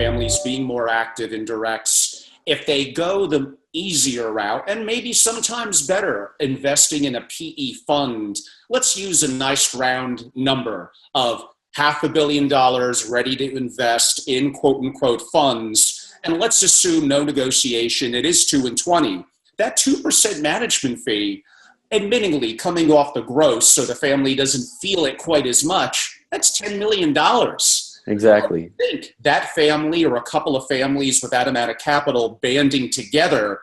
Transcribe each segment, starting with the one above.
families being more active in directs, if they go the easier route, and maybe sometimes better, investing in a PE fund, let's use a nice round number of $500 million ready to invest in quote unquote funds. And let's assume no negotiation, it is 2 and 20. That 2% management fee, admittingly coming off the gross so the family doesn't feel it quite as much, that's $10 million. Exactly. I think that family or a couple of families with that amount of capital banding together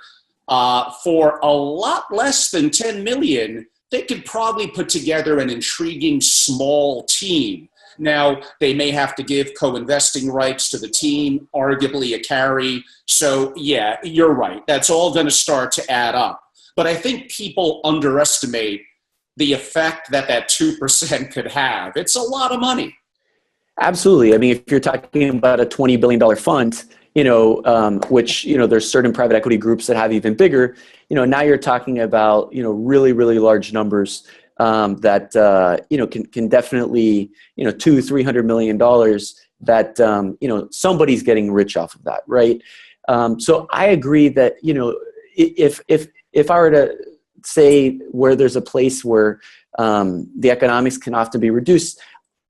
for a lot less than 10 million, they could probably put together an intriguing small team. Now, they may have to give co-investing rights to the team, arguably a carry. So yeah, you're right. That's all going to start to add up. But I think people underestimate the effect that 2% could have. It's a lot of money. Absolutely. I mean, if you're talking about a $20 billion fund, which, there's certain private equity groups that have even bigger, now you're talking about, really, really large numbers that, can definitely, $200-300 million that, somebody's getting rich off of that. Right. So I agree that, if I were to say where there's a place where the economics can often be reduced,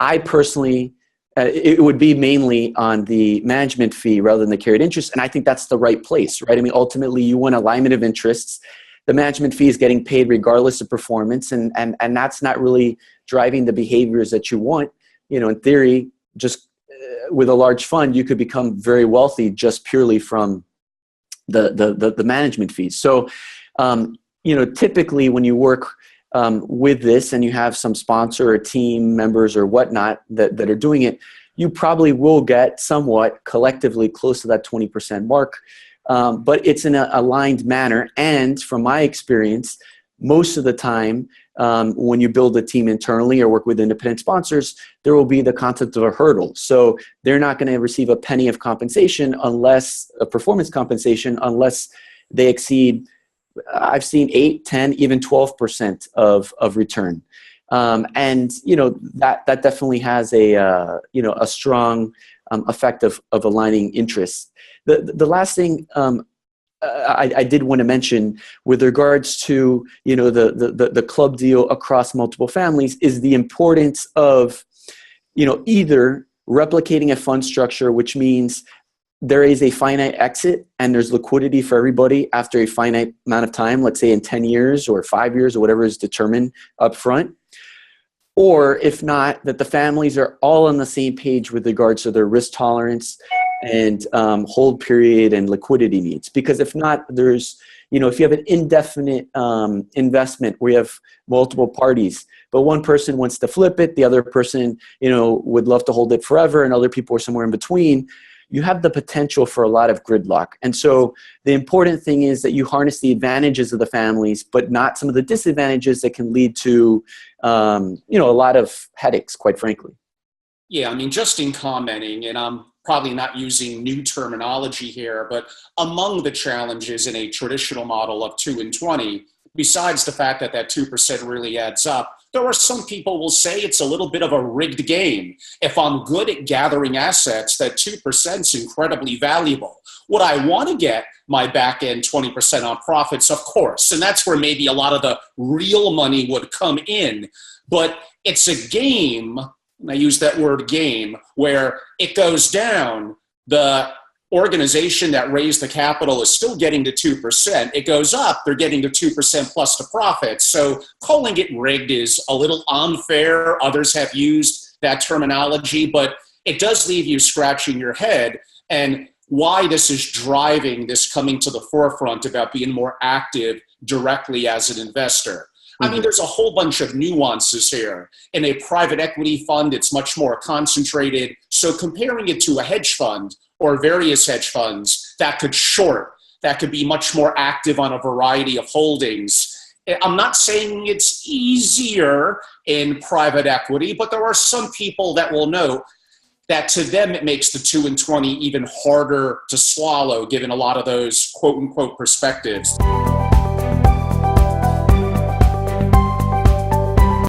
I personally, it would be mainly on the management fee rather than the carried interest. And I think that's the right place, right? I mean, ultimately you want alignment of interests. The management fee is getting paid regardless of performance. And that's not really driving the behaviors that you want. In theory, just with a large fund, you could become very wealthy just purely from the management fees. So, typically when you work with this and you have some sponsor or team members or whatnot that are doing it, you probably will get somewhat collectively close to that 20% mark. But it's in an aligned manner. And from my experience, most of the time, when you build a team internally or work with independent sponsors, there will be the concept of a hurdle. So they're not going to receive a penny of compensation unless a performance compensation, unless they exceed, I've seen 8, 10, even 12% of return. And, that definitely has a strong effect of aligning interests. The last thing I did want to mention with regards to, the club deal across multiple families is the importance of, either replicating a fund structure, which means there is a finite exit and there's liquidity for everybody after a finite amount of time, let's say in 10 years or 5 years or whatever is determined up front. Or if not, that the families are all on the same page with regards to their risk tolerance and hold period and liquidity needs. Because if not, there's, if you have an indefinite investment where you have multiple parties, but one person wants to flip it, the other person, would love to hold it forever, and other people are somewhere in between, you have the potential for a lot of gridlock. And so the important thing is that you harness the advantages of the families, but not some of the disadvantages that can lead to, a lot of headaches, quite frankly. Yeah, I mean, just in commenting, and I'm probably not using new terminology here, but among the challenges in a traditional model of 2 and 20, besides the fact that 2% really adds up, there are some people will say it's a little bit of a rigged game. If I'm good at gathering assets, that 2% is incredibly valuable. Would I want to get my back end 20% on profits? Of course. And that's where maybe a lot of the real money would come in. But it's a game, and I use that word game, where it goes down. The organization that raised the capital is still getting to 2%. It goes up, they're getting to 2% plus the profits. So calling it rigged is a little unfair. Others have used that terminology, but it does leave you scratching your head. And why this is driving this coming to the forefront about being more active directly as an investor. I mean, there's a whole bunch of nuances here. In a private equity fund, it's much more concentrated. So comparing it to a hedge fund or various hedge funds that could short, that could be much more active on a variety of holdings. I'm not saying it's easier in private equity, but there are some people that will note that to them it makes the 2 and 20 even harder to swallow, given a lot of those quote unquote perspectives.